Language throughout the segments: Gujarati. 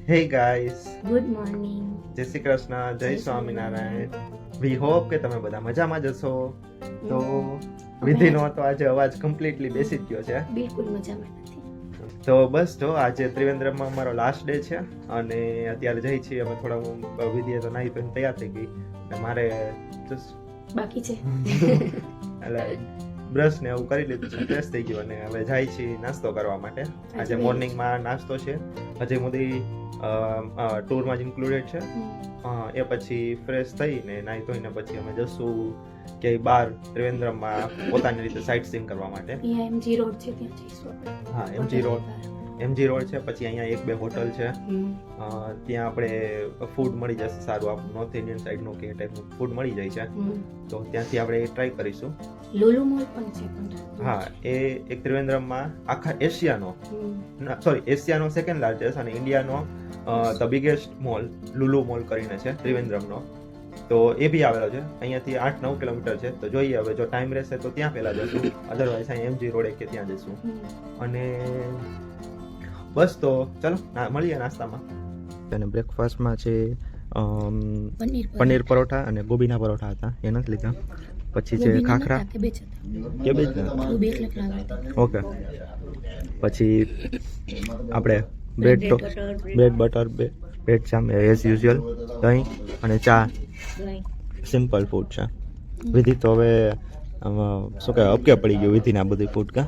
Hey guys, good morning. જય શ્રી કૃષ્ણ, જય સ્વામિનારાયણ. વી હોપ કે તમે બધા મજામાં જ હશો. તો વિધિનો તો આજે અવાજ કમ્પ્લીટલી બેસી જ ગયો છે. બિલકુલ મજામાં નથી. તો બસ જો આજે ત્રિવેન્દ્રમમાં અમારો લાસ્ટ ડે છે અને અત્યારે જઈ છીએ અમે થોડા વિધિએ તો નાહી ધોઈને તૈયાર થઈ ગઈ અને મારે બાકી છે. એટલે બ્રશ ને એવું કરી લીધું છે, ફ્રેશ થઈ ગયો અને હવે જાય છીએ નાસ્તો કરવા માટે. આજે મોર્નિંગમાં નાસ્તો છે, હજી સુધી ટૂરમાં જ ઇન્ક્લુડેડ છે. એ પછી ફ્રેશ થઈને નાહી ધોઈને પછી અમે જશું ક્યાંય બહાર ત્રિવેન્દ્રમમાં પોતાની રીતે સાઇટ સીઈંગ કરવા માટે. અહીંયા એમજી રોડ છે, ત્યાં જઈશું આપણે. હા, એમજી રોડ છે. પછી અહીંયા એક બે હોટલ છે, ત્યાં આપણે ફૂડ મળી જશે સારું, આપણું નોર્થ ઇન્ડિયન સાઈડનું કે ટાઈપનું ફૂડ મળી જાય છે. તો ત્યાંથી આપણે ટ્રાય કરીશું. લુલુ મોલ પણ છે પણ. હા, એ એક ત્રિવેન્દ્રમમાં આખા એશિયાનો સેકન્ડ લાર્જેસ્ટ અને ઇન્ડિયાનો the biggest mall Lulu mall કરીને છે ત્રિવેન્દ્રમનો. તો એ બી આવેલો છે, અહીંયાથી 8-9 કિલોમીટર છે. તો જોઈએ હવે જો ટાઈમ રહેશે તો ત્યાં પહેલા જશું, અધરવાઇઝ અહીં એમજી રોડ કે ત્યાં જઈશું. અને બસ તો ચલો મળીએ નાસ્તામાં. અને બ્રેકફાસ્ટમાં છે પનીર પરોઠા અને ગોબીના પરોઠા હતા, એ નથી લીધા. પછી છે ખાખરા, કેબેજ. ઓકે. પછી આપણે બ્રેડ બટર બ્રેડ જામ એઝ યુઝ્યુઅલ, દહીં અને ચા. સિમ્પલ ફૂડ છે. વિધિ તો હવે શું કહેવાય અપકે પડી ગયું વિધિને આ બધી ફૂડ. કા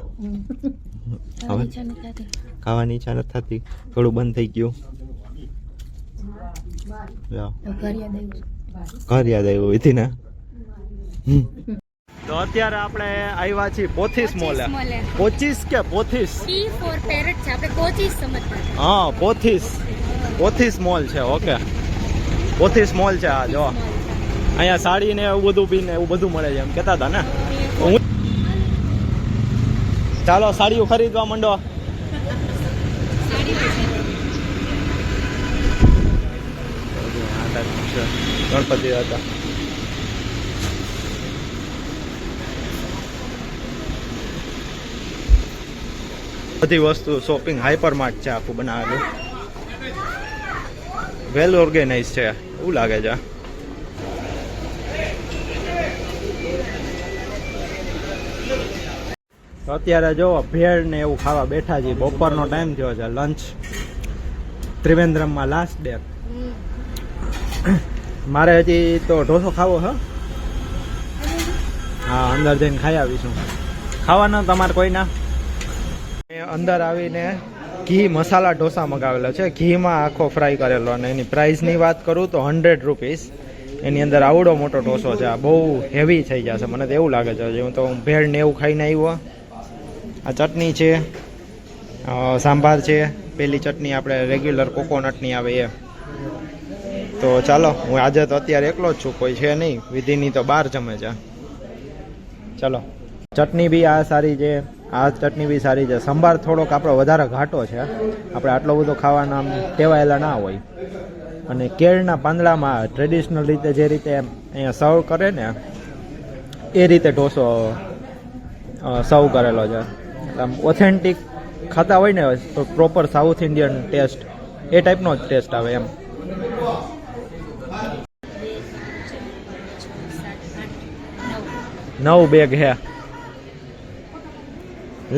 હવે ખાવાની ઈચ્છા નથી થતી, થોડું બંધ થઈ ગયું. ઘર યાદ આવ્યું વિધિને. તો અત્યારે આપણે આવ્યા છીએ પોથીસ મોલે. પોચીસ કે પોથીસ? P for parrot છે, આપણે કોચીસ સમજતા. હા, પોથીસ મોલ છે. ઓકે, પોથીસ મોલ છે. આ જો અહીંયા સાડી ને એવું બધું પીને એવું બધું મળે છે એમ કહેતા હતા ને. ચાલો સાડીઓ ખરીદવા માંડો. ગણપતિ હતા. બધી વસ્તુ શોપિંગ હાઈપરમાર્ટ છે, આખું બનાવેલું, વેલ ઓર્ગેનાઇઝ છે એવું લાગે છે. તો અત્યારે જો ભેળ ને એવું ખાવા બેઠા છીએ. બપોરનો ટાઈમ થયો છે, લંચ ત્રિવેન્દ્રમમાં લાસ્ટ ડે. મારે હજી તો ઢોસો ખાવો છે. હા, અંદર જઈને ખાઈ આવીશું. ખાવાનો તમારે કોઈના? અંદર આવીને ઘી મસાલા ઢોસા મગાવેલો છે, ઘીમાં આખો ફ્રાય કરેલો. અને એની પ્રાઇસની વાત કરું તો 100 રૂપીસ. એની અંદર આવડો મોટો ઢોસો છે. આ બહુ હેવી થઈ જશે મને તો એવું લાગે છે. હું તો ભેળ ને એવું ખાઈને આવ્યો. આ ચટણી છે, સાંભાર છે, પેલી ચટણી આપણે રેગ્યુલર કોકોનટની આવે એ. તો ચાલો, હું આજે તો અત્યારે એકલો જ છું, કોઈ છે નહીં. વિધિની તો બહાર જમે છે. ચાલો, ચટણી બી આ સારી છે, આ ચટણી બી સારી છે. સંભાર થોડોક આપણો વધારે ઘાટો છે, આપણે આટલો બધો ખાવાના આમ ટેવાયેલા ના હોય. અને કેળના પાંદડામાં ટ્રેડિશનલ રીતે જે રીતે અહીંયા સર્વ કરે ને એ રીતે ઢોસો સર્વ કરેલો છે. આમ ઓથેન્ટિક ખાતા હોય ને તો પ્રોપર સાઉથ ઇન્ડિયન ટેસ્ટ એ ટાઈપનો જ ટેસ્ટ આવે એમ. નવ બેગ હે.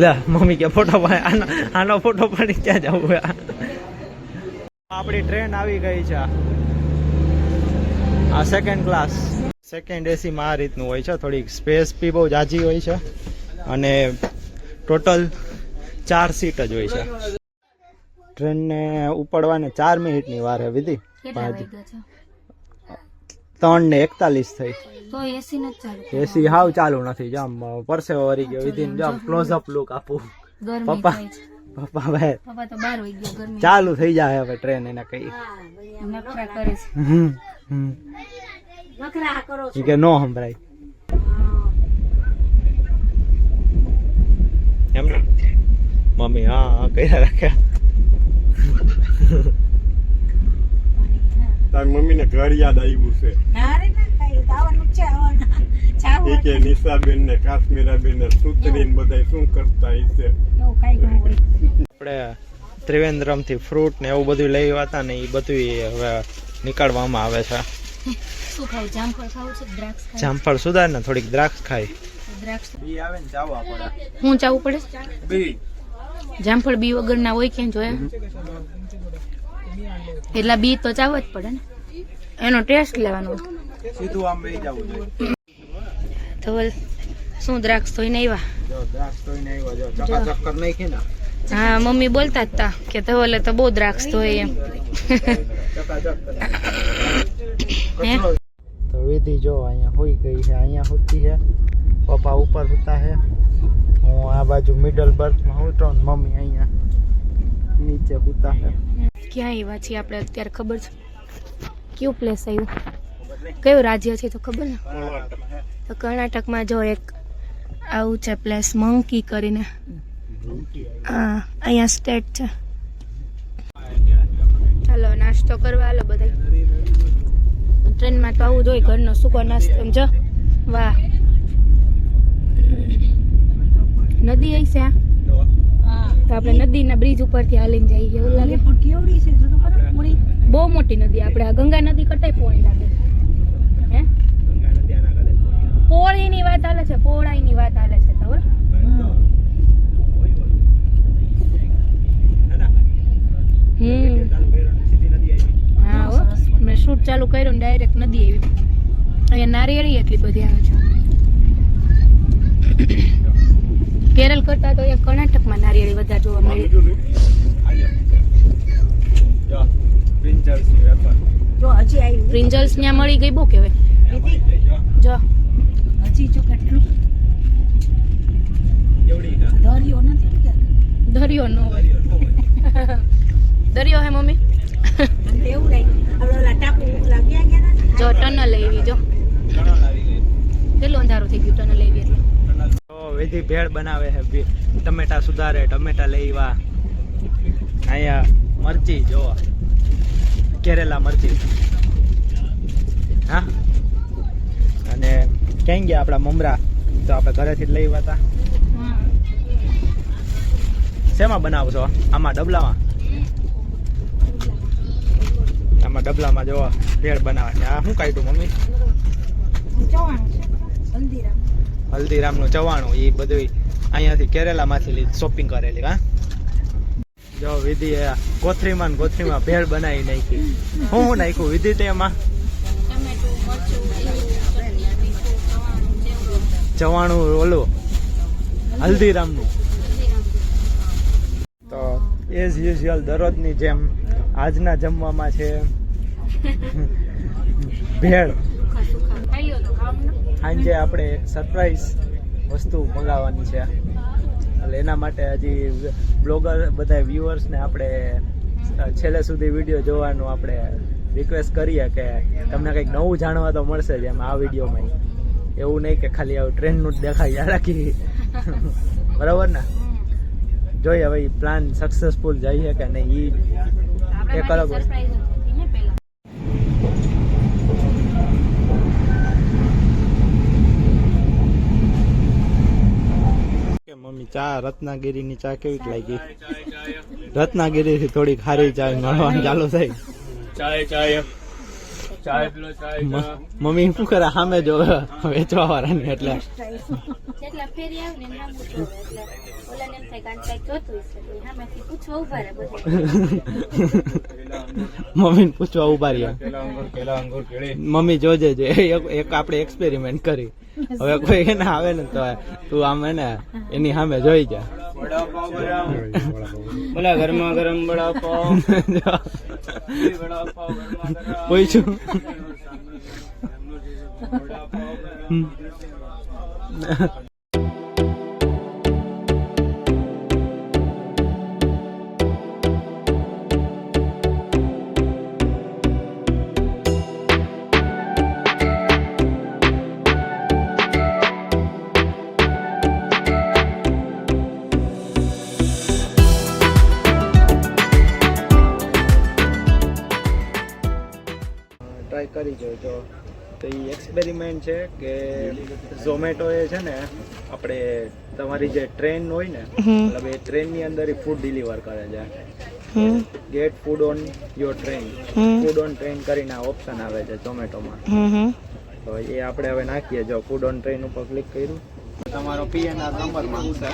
લે મમ્મી કે ફોટો આનો ફોટો પાડી ક્યાં જવું? આપણી ટ્રેન આવી ગઈ છે. આ સેકન્ડ ક્લાસ, સેકન્ડ એસીમાં આ રીતનું હોય છે. થોડીક સ્પેસ બી બહુ જાજી હોય છે અને ટોટલ 4 સીટ જ હોય છે. ટ્રેનને ઉપડવાને 4 મિનિટની વાર હે વિધિ. 3:41 થઈ. તો એસી નથી ચાલુ. એસી હાવ ચાલુ નથી. જામ પરસેવો વરી ગયો વિધિને. જામ ક્લોઝ અપ લુક આપું. પપ્પા ભાઈ પપ્પા તો બહાર હોઈ ગયા, ગરમી ચાલુ થઈ જાય હવે ટ્રેન. એને કઈ નખરા કરે છે. નખરા કરો છો કે નો સંભળાય એમ ને મમ્મી? હા કયા રાખ્યા. તારી મમ્મીને ઘર યાદ આવ્યું છે. કે નિશાબેન ને કાશ્મીરાબેન ને સુતરીન બધા શું કરતા હશે. આપણે ત્રિવેન્દ્રમથી ફ્રૂટ ને એવું બધું લઈ હતા ને એ બધું હવે નીકાળવામાં આવે છે. શું ખાવું? જામફળ ખાવું છે? દ્રાક્ષ ખાવું? જામફળ સુધાર ને થોડીક દ્રાક્ષ ખાઈ. દ્રાક્ષ બી આવે ને ચાવવા પડે. હું ચાવવું પડે? બી જામફળ બી વગર ના હોય ક્યાં જોયા? એટલા બી તો ચાવવા જ પડે ને, એનો ટેસ્ટ લેવાનો. સીધું આમ બેસી જવું જોઈએ. ધવલ શું દ્રાક્ષ ધોઈને આવ્યા? જો દ્રાક્ષ ધોઈને આવ્યો, જો ચકાચક કરી નાખી ને. હા, મમ્મી બોલતા જ હતા કે ધવલે તો બહુ દ્રાક્ષ ધોઈ એમ. હે? તો વિધિ જો અહીંયા હોઈ ગઈ છે, અહીંયા હોતી છે, પપ્પા ઉપર હોતા છે, હું આ બાજુ મિડલ બર્થમાં હોતો ને મમ્મી અહીંયા નીચે હોતા છે. ક્યાં આવ્યા છીએ આપણે અત્યારે ખબર છે? કયું પ્લેસ આવ્યું? કયું રાજ્ય છે તો ખબર ને? તો કર્ણાટકમાં જો એક આવું છે પ્લેસ, મંકી કરીને. હા, અહીંયા સ્ટેટ છે. ચાલો નાસ્તો કરવા હાલો બધા. ટ્રેનમાં તો આવું જોઈએ, ઘરનો સૂકો નાસ્તો. જો વાહ, નદી આવી છે આ. તો આપણે નદીના બ્રિજ ઉપરથી હાલીને જઈએ એવું લાગે. પણ કેવડી છે બહુ મોટી નદી. આપણે આ ગંગા નદી કરતા પોળી લાગે. હે, પોળીની વાત હાલે છે, પોળાઈની વાત હાલે છે. તો હા હો, મેં શૂટ ચાલુ કર્યું ને ડાયરેક્ટ નદી આવી. અહીંયા નારિયેળી એટલી બધી આવે છે. કેરળ કરતા તો અહીંયા કર્ણાટકમાં નારિયેળી વધારે જોવા મળે. પ્રિન્જલ્સ ત્યાં મળી ગઈ બહુ કેવાય. જો હજી જો કેટલું દરિયો નો હોય. દરિયો હે મમ્મી? જો ટનલ આવી, જો કેટલું અંધારું થઈ ગયું ટનલ આવી એટલે. વિધિ ભેળ બનાવે છે, ટમેટા સુધારે, ટમેટા લેવા. અહીંયા મરચી જોવા, કેરેલા મરચી. હા, અને ક્યાં ગયા આપણા મમરા? તો આપણે ઘરેથી જ લઈ હતા. શેમાં બનાવશો? આમાં ડબલામાં? આમાં ડબલામાં જોવા ભેળ બનાવે છે. આ શું કાઢ્યું મમ્મી? હલ્દીરામનું ચવાણું. એ બધું અહીંયાથી કેરેલામાંથી શોપિંગ કરેલી. હા, જો વિધિ કોથરીમાં ભેળ બનાવી નાખી. શું નાખ્યું વિધિ તેમાં? ચવાણું ઓલું હલ્દીરામનું. તો એઝ યુઝ્યુઅલ દરરોજની જેમ આજના જમવામાં છે ભેળ. સાંજે આપણે એક સરપ્રાઈઝ વસ્તુ મંગાવવાની છે, એટલે એના માટે હજી બ્લોગર બધા વ્યુઅર્સને આપણે છેલ્લે સુધી વિડીયો જોવાનું આપણે રિક્વેસ્ટ કરીએ કે તમને કંઈક નવું જાણવા તો મળશે જ એમ આ વિડીયોમાં. એવું નહીં કે ખાલી આવું ટ્રેનનું જ દેખાય રાખી. બરાબર ને? જોઈએ હવે પ્લાન સક્સેસફુલ જઈએ કે નહીં, એ એક અલગ વસ્તુ. મમ્મી ચા રત્નાગીરીની ચા કેવી લાગી? રત્નાગીરીથી થોડીક સારી ચા મળવાનું ચાલુ થઈ. મમ્મી શું કરે સામે જો વેચવા વાળાની? એટલે મમ્મીને પૂછવા ઉભા રહ્યા. મમ્મી જોજે છે એક આપણે એક્સપેરિમેન્ટ કરી. હવે કોઈ એને આવે ને તો તું આમ એને એની સામે જોઈ જા. બોલા ગરમા ગરમ વડાપાવ પૂછ્યું. ટ્રાય કરી જોજો. તો એ એક્સપેરિમેન્ટ છે કે ઝોમેટો એ છે ને આપણે તમારી જે ટ્રેન હોય ને, મતલબ એ ટ્રેનની અંદર ફૂડ ડિલિવર કરે છે. Get food on your train, food on train કરીને આ ઓપ્શન આવે છે ઝોમેટોમાં. તો એ આપણે હવે નાખીએ. જો ફૂડ ઓન ટ્રેન ઉપર ક્લિક કર્યું, તમારો પીએનઆર નંબર માંગશે.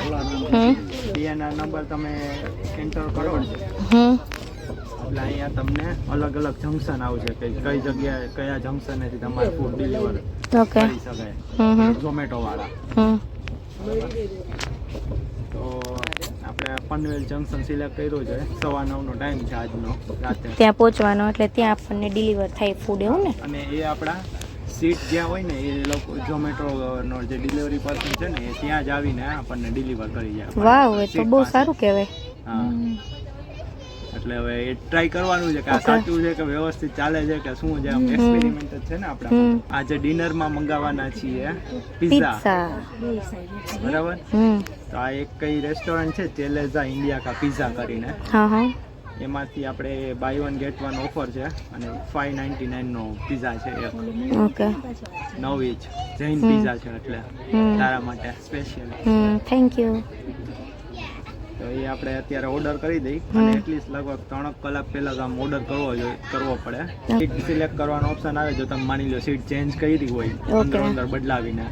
પીએનઆર નંબર તમે એન્ટર કરો ને એટલે અહીંયા તમને અલગ અલગ જંકશન આવશે કે કઈ જગ્યાએ કયા જંકશનેથી તમારે ફૂડ ડિલિવર કરી શકાય ઝોમેટો વાળા. તો આપણે પનવેલ જંકશન સિલેક્ટ કર્યું છે. 9:15 નો ટાઈમ છે આજનો રાતે. ત્યાં પહોંચવાનો એટલે ત્યાં આપણને ડિલિવર થાય ફૂડ, એવું ને? અને એ આપણા સીટ જ્યાં હોય ને એ લોકો ઝોમેટોનો જે ડિલિવરી પર્સન છે ને એ ત્યાં જ આવીને આપણને ડિલિવર કરી જાય. વાવ, એ તો બહુ સારું કહેવાય. હા, એટલે હવે એ ટ્રાય કરવાનું છે કે આ સાચું છે કે વ્યવસ્થિત ચાલે છે કે શું છે. આમ એક્સપેરિમેન્ટ જ છે ને આપણે. આજે ડિનરમાં મંગાવવાના છીએ પિઝા, બરાબર? તો આ એક કઈ રેસ્ટોરન્ટ છે ચેલેઝા ઇન્ડિયા કા પિઝા કરીને. એમાંથી આપણે buy one get one offer છે અને 5.99 નો પિઝા છે એક. ઓકે, નવી જ જૈન પિઝા છે એટલે તારા માટે સ્પેશિયલ. Thank you. તો એ આપણે અત્યારે ઓર્ડર કરી દઈ અને એટલીસ્ટ લગભગ 3 કલાક પહેલા આમ ઓર્ડર કરવો પડે. સીટ સિલેક્ટ કરવાનો ઓપ્શન આવે. જો તમે માની લો સીટ ચેન્જ કરી હોય અંદર બદલાવીને,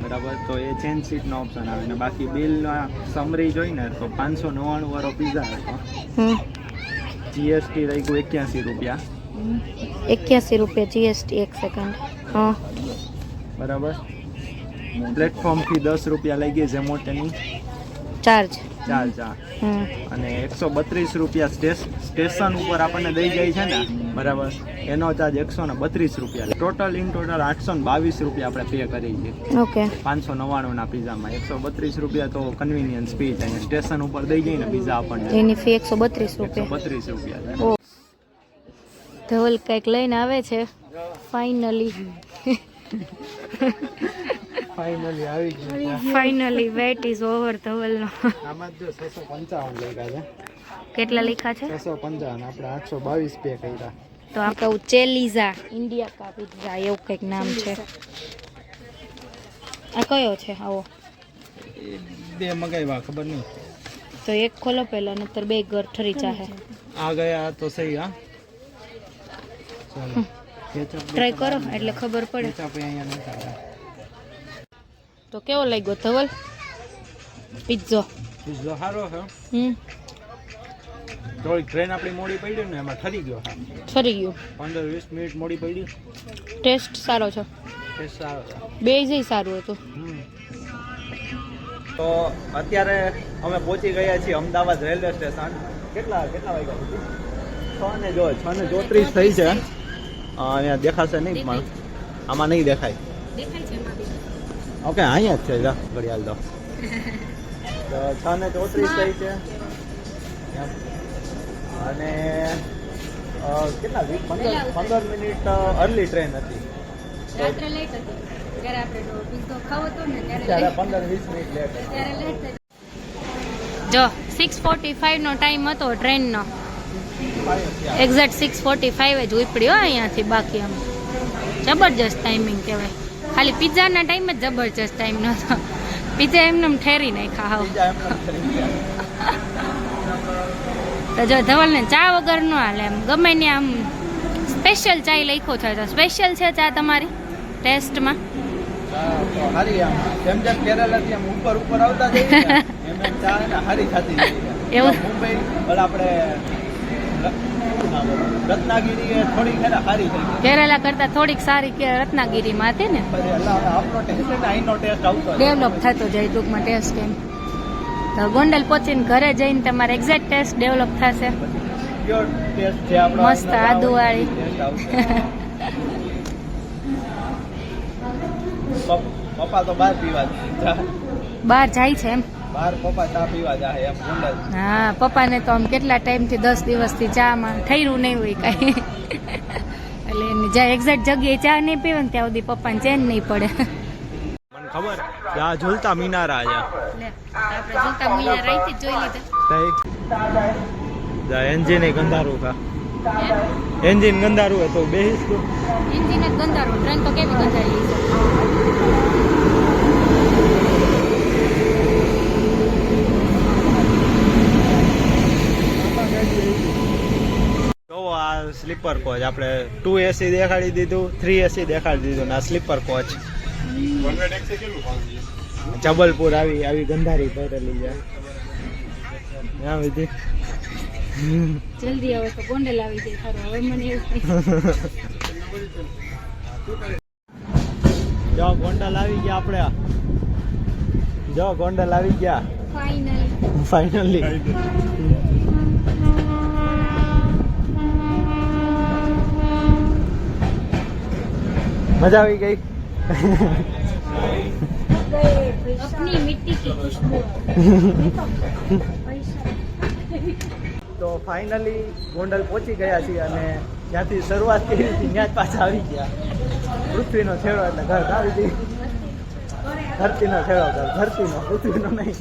બરાબર, તો એ ચેન્જ સીટનો ઓપ્શન આવે. ને બાકી બિલના સમરી જોઈને તો 599 વાળો પિઝા હતો. જીએસટી રહી ગયું 81 રૂપિયા. 81 રૂપિયા જીએસટી. એક સેકન્ડ. હા, બરાબર. પ્લેટફોર્મ ફી 10 રૂપિયા લઈ ગઈ ઝોમેટોની ચાર્જ. અને 132 રૂપિયા સ્ટેશન ઉપર આપણને દઈ જાય છે ને, બરાબર, એનો ચાર્જ 132 રૂપિયા. ટોટલ 822 રૂપિયા આપણે પે કરી છે. ઓકે, 599 ના પિઝામાં 132 રૂપિયા તો કન્વીનિયન્સ ફી છે. સ્ટેશન ઉપર દઈ જાય ને પિઝા આપણને, એની ફી 132 રૂપિયા. 132 રૂપિયા. ધવલ કંઈક લઈને આવે છે. ફાઇનલી આવી ગયું. ફાઇનલી વેટ ઇઝ ઓવર ધવલનો. આમાં જો 655 લખ્યા છે. કેટલા લખ્યા છે? 655. આપણે 822 પે કર્યા. તો આ કહું ચેલીઝા ઇન્ડિયા કા પિઝા એવું કંઈક નામ છે. આ કયો છે? આવો બે મગાવ્યા, ખબર નહીં. તો એક ખોલો પહેલા, નતર બે ઘર ઠરી ચાહે. આ ગયા તો સહી. હા, ચાલો ટ્રાય કરો એટલે ખબર પડે. કેચઅપ અહીંયા નથી આવ્યા. તો કેવો લાગ્યો ધવલ પિઝ્ઝો? પિઝ્ઝો સારો છે. થોડીક ટ્રેન આપણી મોડી પડી ને એમાં ઠરી ગયો. ઠરી ગયું. 15-20 મિનિટ મોડી પડી. ટેસ્ટ સારો છે. ટેસ્ટ સારો છે. બેઝ સારું હતું. તો અત્યારે અમે પહોંચી ગયા છીએ અમદાવાદ રેલવે સ્ટેશન. કેટલા વાગ્યા? 6:34 થઈ છે. અહીંયા દેખાશે નહીં પણ આમાં નહીં દેખાય. ઓકે, અહીંયા જ છે. ઘડિયાળ તો 6:34 થઈ છે. અને કેટલા 15 મિનિટ અર્લી ટ્રેન હતી. રાત્રે લેટ હતી જ્યારે આપણે પિઝ્ઝો ખાવો તો ને ત્યારે 15-20 મિનિટ લેટ હતી. ત્યારે લેટ. જો 6:45 નો ટાઈમ હતો ટ્રેનનો. એક્ઝેક્ટ 6:45 જ ઉપડ્યો અહીંયાથી. બાકી આમ જબરજસ્ત ટાઈમિંગ કહેવાય. ખાલી પિઝાના ટાઈમ જ જબરજસ્ત ટાઈમ નહોતો. પિઝા એમને ઠેરી નાખ્યા. તો જો ધવલને ચા વગર ન હાલે. એમ ગમે ને આમ સ્પેશિયલ ચા લખ્યો છે. તો સ્પેશિયલ છે ચા તમારી ટેસ્ટમાં? ઉપર આવતા જઈએ ચા હારી થતી એવું મુંબઈ આપણે રત્નાગીરી થોડીક સારી થઈ ગઈ. કેરેલા કરતા થોડીક સારી કે રત્નાગીરીમાં હતી ને. ડેવલપ થતો જાય ટૂંકમાં ટેસ્ટ. એમ તો ગોંડલ પહોંચીને ઘરે જઈને તમારે એક્ઝેક્ટ ટેસ્ટ ડેવલપ થશે. મસ્ત આદુવાળી. પપ્પા તો બહાર પીવા બહાર જાય છે એમ? બહાર પપ્પા ચા પીવા જાય એમ ગોંડલ. હા, પપ્પાને તો આમ કેટલા ટાઈમથી 10 દિવસથી ચામાં ઠર્યું નહીં હોય કાંઈ. એટલે એની જ્યાં એક્ઝેક્ટ જગ્યાએ ચા નહીં પીવે ને ત્યાં સુધી પપ્પાને ચેન નહીં પડે. મને ખબર કે આ ઝૂલતા મિનારા છે. આપણે ઝૂલતા મિનારા અહીંથી જોઈ લીધા. એન્જિન ગંધારું કા એન્જિન ગંધારું હોય તો બેહીશ તો એન્જિન જ ગંધારું. ટ્રેન તો કેવી ગંધારી છે. આ સ્લીપર કોચ આપણે 2 એસી દેખાડી દીધું, 3 એસી દેખાડી દીધું ને આ સ્લીપર કોચ. જબલપુર આવી ગંધારી ભરેલી છે. હા વિધિ જલ્દી આવે તો ગોંડલ આવી જાય ખરું. હવે મને એવું થાય. જો ગોંડલ આવી ગયા આપણે. જો ગોંડલ આવી ગયા ફાઇનલી. મજા આવી ગઈ. अपनी मिट्टी की खुशबू. તો ફાઇનલી ગોંડલ પહોંચી ગયા છીએ અને જ્યાંથી શરૂઆત કરી હતી ત્યાં જ પાછા આવી ગયા. પૃથ્વીનો છેડો એટલે ઘર આવી હતી. ધરતીનો છેડો ઘર, ધરતીનો, પૃથ્વીનો નહીં.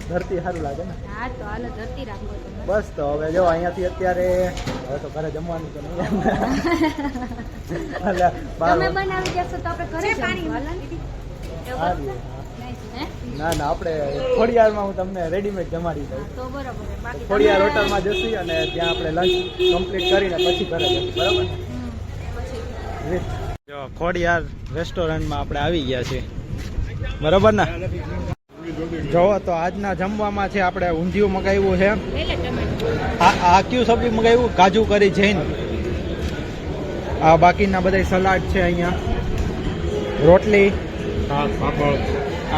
ધરતી સારું લાગે ને. હા તો હાલો ધરતી રાખો. બસ તો હવે જો અહીંયાથી અત્યારે હવે તો ઘરે જમવાનું તો નહીં. એટલે તમે બનાવી દેશો તો આપણે ઘરે જમવાનું. ના આપણે ખોડિયારમાં હું તમને રેડીમેડ જમાડી દઉં. તો બરાબર. બાકી ખોડિયાર હોટલમાં જશું અને ત્યાં આપણે લંચ કમ્પ્લીટ કરીને પછી ઘરે જશું. બરાબર. જો ખોડિયાર રેસ્ટોરન્ટમાં આપણે આવી ગયા છીએ. બરાબર ને. જોવો તો આજના જમવામાં છે આપણે ઊંધિયું મગાવ્યું છે. આ કયું સબ્જી મગાવ્યું? કાજુ કરી જૈન. આ બાકીના બધા સલાડ છે અહીંયા. રોટલી.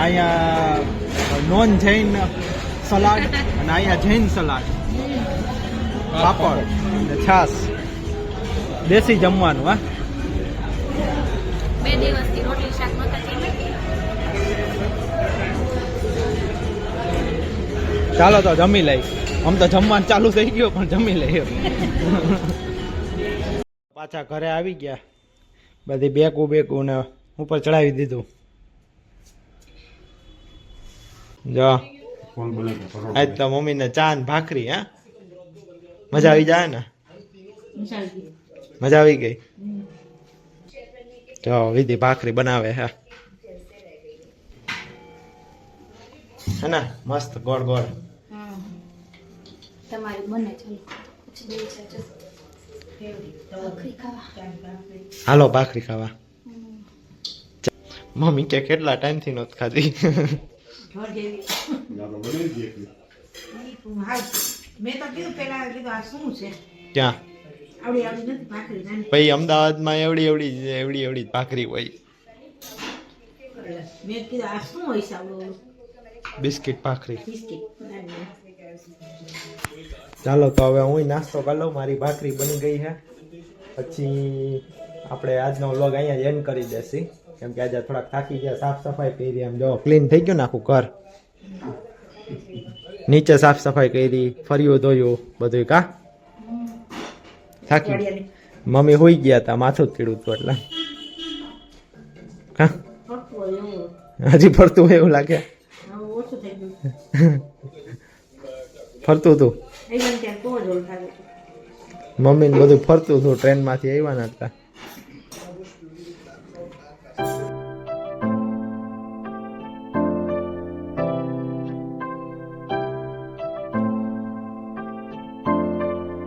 અહીંયા નોન જૈન સલાડ અને અહીંયા જૈન સલાડ, પાપડ અને છાશ. દેશી જમવાનું. હા 2 દિવસથી રોટલી શાક નહોતા જમ્યા. ચાલો તો જમી લઈ. આમ તો જમવાનું ચાલુ થઈ ગયું પણ જમી લઈએ. પાછા ઘરે આવી ગયા. બધી બેગું ને ઉપર ચડાવી દીધું. જો આજ તો મમ્મીને ચા ને ભાખરી. હા મજા આવી જાય ને. મજા આવી ગઈ. જો વિધિ ભાખરી બનાવે હે ને મસ્ત ગોળ ગોળ. તમારી બને ચાલો. હાલો ભાખરી ખાવા. મમ્મી કે કેટલા ટાઈમ થી નહોતી ખાધી. મેં તો કીધું પેલા કીધું આ શું છે ક્યાં આવડી આવડી નથી ભાખરી નાની. ભાઈ અમદાવાદમાં એવડી ભાખરી હોય. મેં કીધું આ શું હોય છે આવડું બિસ્કિટ ભાખરી. બિસ્કિટ નાની. ચાલો તો હવે હું નાસ્તો કરી લઉં. મારી ભાખરી બની ગઈ છે. પછી આપણે આજનો વ્લોગ અહીંયા જ એન્ડ કરી દેસી કેમ કે આજે થોડાક થાકી ગયા. સાફ સફાઈ કરી. આમ જો ક્લીન થઈ ગયું ને આખું ઘર. નીચે સાફ સફાઈ કરી, ફર્યું ધોયું બધું. કા થાકી મમ્મી હોઈ ગયા હતા, માથું પીડું હતું એટલે. કા ફરતું હોય એવું. હજી ફરતું હોય એવું લાગે. હવે ઓછું થઈ ગયું. ફરતું હતું અહીંયા ત્યાં તો જ ઓળ થાય. મમ્મી ને બધું ફરતું હતું. ટ્રેનમાંથી આવ્યા હતા.